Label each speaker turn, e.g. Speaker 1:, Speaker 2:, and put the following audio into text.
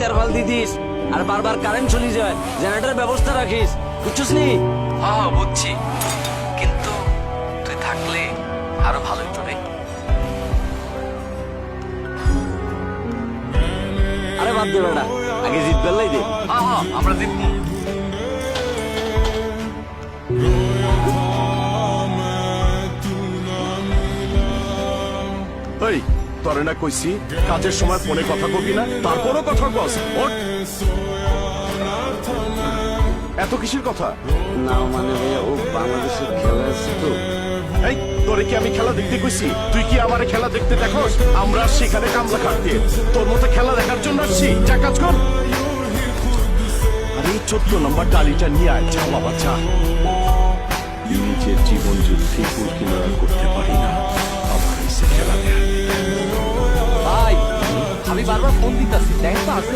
Speaker 1: তেরফাল দিদিস আর বারবার কারেন্ট চলে যায়, জেনারেটরের ব্যবস্থা রাখিস, বুঝছিস নি?
Speaker 2: হ্যাঁ বুঝছি, কিন্তু তুই থাকলে আরো ভালো হতো রে।
Speaker 1: আরে বাদ দে বেটা, আগে জিত বেলাই দে।
Speaker 2: হ্যাঁ আমরা জিতবো।
Speaker 3: এই তরে না কইছি কাজের সময় ফোনে কথা কবি না, তারপরও কথা কস। ওঠ। এত কিসের কথা?
Speaker 1: না মানে ভাইয়া, ও বাংলাদেশের খেলা আছে তো।
Speaker 3: এই তোরে কি আমি খেলা দেখতে কইছি? তুই কি আমারে খেলা দেখতে দেখোস? আমরা সেখানে কামলা খাটতে, তোর মতো খেলা দেখার জন্য আসছি। যা কাজ কর। আরে 14 নম্বর ডালিটা নিয়ে আয়, যা বাবা যা। নিজের জীবন যুদ্ধে কুল কিনারা করতে পারি না, আমার এসে খেলা দেখ।
Speaker 2: ভাই আমি বারবার ফোন দিতেছি, দেখ তো আছে